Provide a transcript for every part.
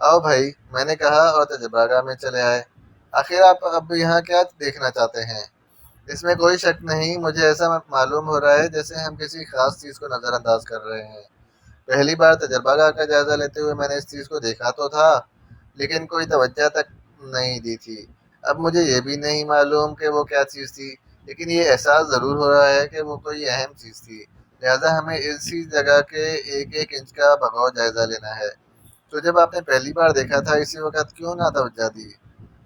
آؤ بھائی، میں نے کہا اور تجربہ گاہ میں چلے آئے۔ آخر آپ اب یہاں کیا دیکھنا چاہتے ہیں؟ اس میں کوئی شک نہیں، مجھے ایسا معلوم ہو رہا ہے جیسے ہم کسی خاص چیز کو نظر انداز کر رہے ہیں۔ پہلی بار تجربہ گاہ کا جائزہ لیتے ہوئے میں نے اس چیز کو دیکھا تو تھا، لیکن کوئی توجہ تک نہیں دی تھی۔ اب مجھے یہ بھی نہیں معلوم کہ وہ کیا چیز تھی، لیکن یہ احساس ضرور ہو رہا ہے کہ وہ کوئی اہم چیز تھی، لہٰذا ہمیں اسی جگہ کے ایک ایک انچ کا بغور جائزہ لینا ہے۔ تو جب آپ نے پہلی بار دیکھا تھا اسی وقت کیوں نہ توجہ دی؟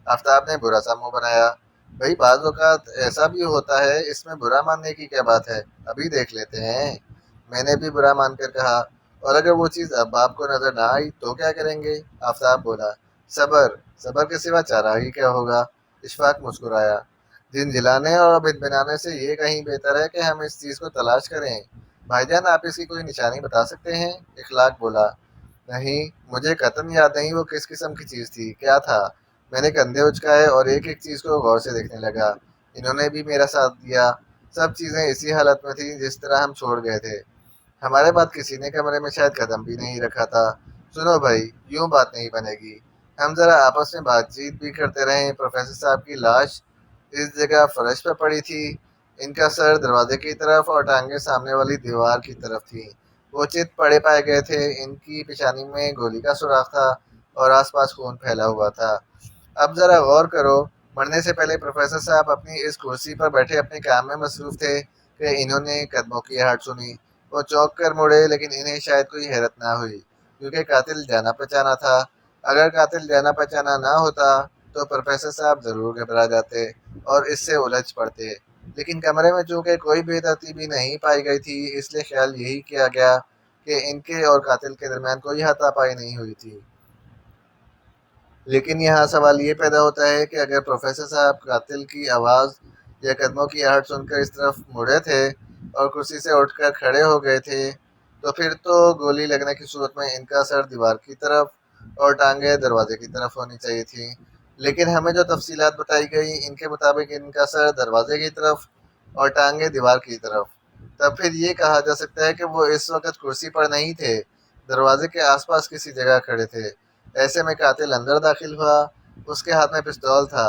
آفتاب نے برا سا منہ بنایا۔ بھائی بعض اوقات ایسا بھی ہوتا ہے، اس میں برا ماننے کی کیا بات ہے، ابھی دیکھ لیتے ہیں۔ میں نے بھی برا مان کر کہا، اور اگر وہ چیز اب آپ کو نظر نہ آئی تو کیا کریں گے؟ آفتاب بولا، صبر، صبر کے سوا چارہ ہی کیا ہوگا؟ اشفاق مسکرایا، دن جلانے اور بنانے سے یہ کہیں بہتر ہے کہ ہم اس چیز کو تلاش کریں۔ بھائی جان آپ اس کی کوئی نشانی بتا سکتے ہیں؟ اخلاق بولا، نہیں، مجھے قطعاً یاد نہیں وہ کس قسم کی چیز تھی، کیا تھا؟ میں نے کندھے اچکائے اور ایک ایک چیز کو غور سے دیکھنے لگا۔ انہوں نے بھی میرا ساتھ دیا۔ سب چیزیں اسی حالت میں تھیں جس طرح ہم چھوڑ گئے تھے۔ ہمارے بعد کسی نے کمرے میں شاید قدم بھی نہیں رکھا تھا۔ سنو بھائی، یوں بات نہیں بنے گی۔ ہم ذرا آپس میں بات چیت بھی کرتے رہیں۔ پروفیسر صاحب کی لاش اس جگہ فرش پہ پڑی تھی، ان کا سر دروازے کی طرف اور ٹانگیں سامنے والی دیوار کی طرف تھیں۔ وہ چت پڑے پائے گئے تھے، ان کی پیشانی میں گولی کا سوراخ تھا اور آس پاس خون پھیلا ہوا تھا۔ اب ذرا غور کرو، مرنے سے پہلے پروفیسر صاحب اپنی اس کرسی پر بیٹھے اپنے کام میں مصروف تھے کہ انہوں نے قدموں کی آہٹ سنی۔ وہ چونک کر مڑے، لیکن انہیں شاید کوئی حیرت نہ ہوئی، کیونکہ قاتل جانا پہچانا تھا۔ اگر قاتل جانا پہچانا نہ ہوتا تو پروفیسر صاحب ضرور گھبرا جاتے اور اس سے الجھ پڑتے، لیکن کمرے میں چونکہ کوئی بے ترتیبی نہیں پائی گئی تھی، اس لیے خیال یہی کیا گیا کہ ان کے اور قاتل کے درمیان کوئی ہاتھا پائی نہیں ہوئی تھی۔ لیکن یہاں سوال یہ پیدا ہوتا ہے کہ اگر پروفیسر صاحب قاتل کی آواز یا قدموں کی آہٹ سن کر اس طرف مڑے تھے اور کرسی سے اٹھ کر کھڑے ہو گئے تھے، تو پھر تو گولی لگنے کی صورت میں ان کا سر دیوار کی طرف اور ٹانگیں دروازے کی طرف ہونی چاہیے تھی۔ لیکن ہمیں جو تفصیلات بتائی گئی ان کے مطابق ان کا سر دروازے کی طرف اور ٹانگیں دیوار کی طرف۔ تب پھر یہ کہا جا سکتا ہے کہ وہ اس وقت کرسی پر نہیں تھے، دروازے کے آس پاس کسی جگہ کھڑے تھے۔ ایسے میں قاتل اندر داخل ہوا، اس کے ہاتھ میں پستول تھا۔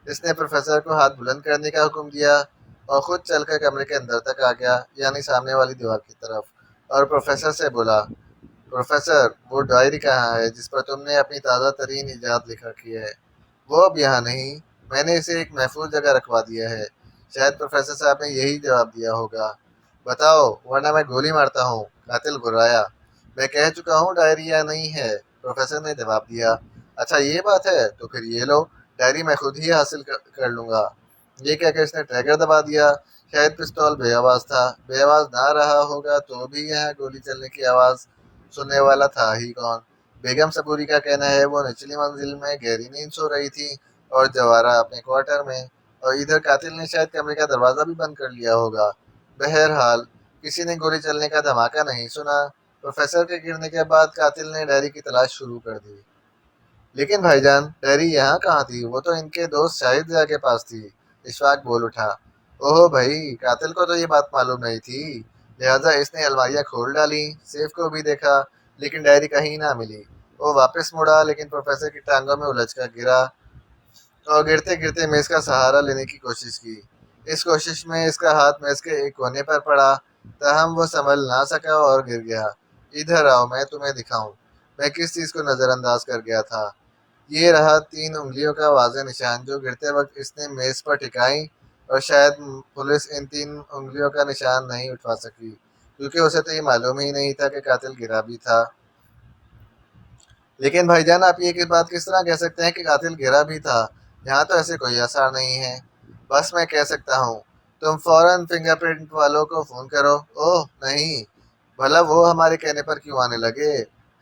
اس نے پروفیسر کو ہاتھ بلند کرنے کا حکم دیا اور خود چل کر کمرے کے اندر تک آ گیا، یعنی سامنے والی دیوار کی طرف، اور پروفیسر سے بولا، پروفیسر وہ ڈائری کہاں ہے جس پر تم نے اپنی تازہ ترین ایجاد لکھ رکھی ہے؟ وہ اب یہاں نہیں، میں نے اسے ایک محفوظ جگہ رکھوا دیا ہے۔ شاید پروفیسر صاحب نے یہی جواب دیا ہوگا۔ بتاؤ ورنہ میں گولی مارتا ہوں، قاتل گرایا۔ میں کہہ چکا ہوں ڈائری یہاں نہیں ہے، پروفیسر نے جواب دیا۔ اچھا یہ بات ہے، تو پھر یہ لو، ڈائری میں خود ہی حاصل کر لوں گا۔ یہ کہہ کے اس نے ٹریگر دبا دیا۔ شاید پستول بے آواز تھا، بے آواز نہ رہا ہوگا تو بھی یہاں گولی چلنے کی آواز سننے والا تھا ہی کون؟ بیگم صبوری کا کہنا ہے وہ نچلی منزل میں گہری نیند سو رہی تھی اور جوارہ اپنے کوارٹر میں، اور ادھر قاتل نے شاید کمرے کا دروازہ بھی بند کر لیا ہوگا۔ بہرحال کسی نے گولی چلنے کا دھماکہ نہیں سنا۔ پروفیسر کے گرنے کے بعد قاتل نے ڈائری کی تلاش شروع کر دی۔ لیکن بھائی جان ڈائری یہاں کہاں تھی؟ وہ تو ان کے دوست شاہد ضیاء کے پاس تھی۔ اشفاق بول اٹھا، اوہ بھائی، قاتل کو تو یہ بات معلوم نہیں تھی، لہٰذا اس نے الماریاں کھول ڈالی، سیف کو بھی دیکھا، لیکن ڈائری کہیں نہ ملی۔ وہ واپس مڑا، لیکن پروفیسر کی ٹانگوں میں الجھ کر گرا اور گرتے گرتے میز کا سہارا لینے کی کوشش کی۔ اس کوشش میں اس کا ہاتھ میز کے ایک کونے پر پڑا، تاہم وہ سنبھل نہ سکا اور گر گیا۔ ادھر آؤ میں تمہیں دکھاؤں میں کس چیز کو نظر انداز کر گیا تھا۔ یہ رہا 3 انگلیوں کا واضح نشان جو گرتے وقت اس نے میز پر ٹکائیں، اور شاید پولیس ان 3 انگلیوں کا نشان نہیں اٹھوا سکی، کیونکہ اسے تو یہ معلوم ہی نہیں تھا کہ قاتل گرا بھی تھا۔ لیکن بھائی جان آپ یہ بات کس طرح کہہ سکتے ہیں کہ قاتل گرا بھی تھا؟ یہاں تو ایسے کوئی آثار نہیں ہے۔ بس میں کہہ سکتا ہوں، تم فوراً فنگر پرنٹ والوں کو فون کرو۔ اوہ نہیں، بھلا وہ ہمارے کہنے پر کیوں آنے لگے؟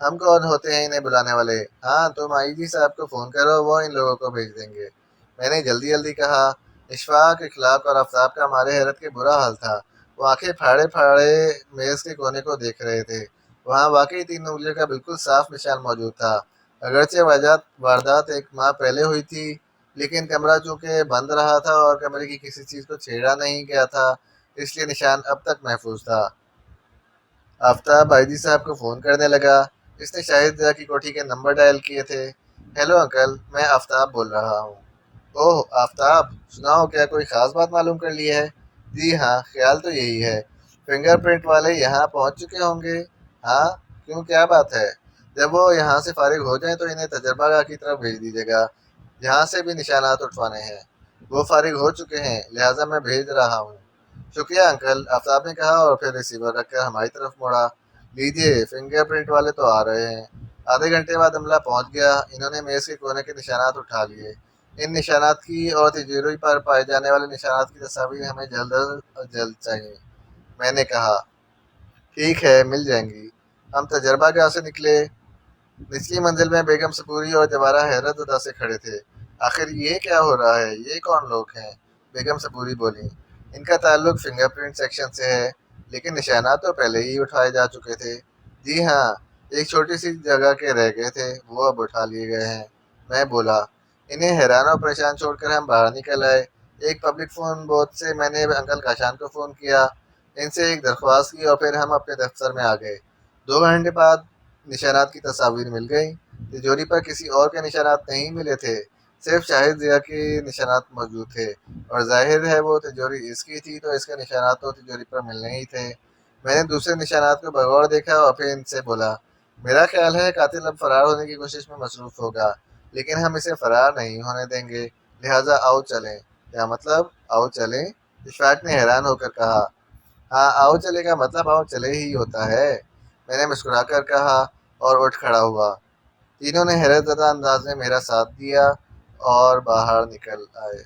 ہم کون ہوتے ہیں انہیں بلانے والے؟ ہاں تم آئی جی صاحب کو فون کرو، وہ ان لوگوں کو بھیج دیں گے، میں نے جلدی جلدی کہا۔ اشفاق، اخلاق اور آفتاب کا ہمارے حیرت کے برا حال تھا۔ وہ آنکھیں پھاڑے پھاڑے میز کے کونے کو دیکھ رہے تھے۔ وہاں واقعی 3 انگلیوں کا بالکل صاف نشان موجود تھا۔ اگرچہ واردات 1 ماہ پہلے ہوئی تھی، لیکن کمرہ چونکہ بند رہا تھا اور کمرے کی کسی چیز کو چھیڑا نہیں گیا تھا، اس لیے نشان اب تک محفوظ تھا۔ آفتاب آئی جی صاحب کو فون کرنے لگا۔ اس نے شاہد کی کوٹھی کے نمبر ڈائل کیے تھے۔ ہیلو انکل، میں آفتاب بول رہا ہوں۔ اوہ آفتاب، سناؤ، کیا کوئی خاص بات معلوم کر لی ہے؟ جی ہاں، خیال تو یہی ہے۔ فنگر پرنٹ والے یہاں پہنچ چکے ہوں گے؟ ہاں، کیوں، کیا بات ہے؟ جب وہ یہاں سے فارغ ہو جائیں تو انہیں تجربہ گاہ کی طرف بھیج دیجیے گا، یہاں سے بھی نشانات اٹھوانے ہیں۔ وہ فارغ ہو چکے ہیں، لہٰذا میں بھیج رہا ہوں۔ شکریہ انکل، آفتاب نے کہا اور پھر ریسیور رکھ کر ہماری طرف مڑا۔ لیجیے، فنگر پرنٹ والے تو آ رہے ہیں۔ آدھے گھنٹے بعد عملہ پہنچ گیا۔ انہوں نے میز کے کونے کے نشانات اٹھا لیے۔ ان نشانات کی اور تجوری پر پائے جانے والے نشانات کی تصاویر ہمیں جلد از جلد چاہیے، میں نے کہا۔ ٹھیک ہے، مل جائیں گی۔ ہم تجربہ گاہ سے نکلے۔ نچلی منزل میں بیگم صبوری اور جواہرہ حیرت زدہ سے کھڑے تھے۔ آخر یہ کیا ہو رہا ہے؟ یہ کون لوگ ہیں؟ بیگم صبوری بولی۔ ان کا تعلق فنگر پرنٹ سیکشن سے ہے، لیکن نشانات تو پہلے ہی اٹھائے جا چکے تھے۔ جی ہاں، ایک چھوٹی سی جگہ کے رہ گئے تھے، وہ اب اٹھا لیے گئے ہیں، میں بولا۔ انہیں حیران اور پریشان چھوڑ کر ہم باہر نکل آئے۔ ایک پبلک فون بوتھ سے میں نے انکل کاشان کو فون کیا، ان سے ایک درخواست کی اور پھر ہم اپنے دفتر میں آ گئے۔ 2 گھنٹے بعد نشانات کی تصاویر مل گئیں۔ تجوری پر کسی اور کے نشانات نہیں ملے تھے، صرف شاہد ضیاء کے نشانات موجود تھے، اور ظاہر ہے وہ تجوری اس کی تھی تو اس کے نشانات تو تجوری پر ملنے ہی تھے۔ میں نے دوسرے نشانات کو بغور دیکھا اور پھر ان سے بولا، میرا خیال ہے قاتل اب فرار ہونے کی کوشش میں مصروف ہوگا، لیکن ہم اسے فرار نہیں ہونے دیں گے، لہٰذا آؤ چلیں۔ کیا مطلب؟ آؤ چلیں؟ اشفاق نے حیران ہو کر کہا۔ ہاں، آؤ چلے کا مطلب آؤ چلے ہی ہوتا ہے، میں نے مسکرا کر کہا اور اٹھ کھڑا ہوا۔ تینوں نے حیرت زدہ انداز میں میرا ساتھ دیا اور باہر نکل آئے۔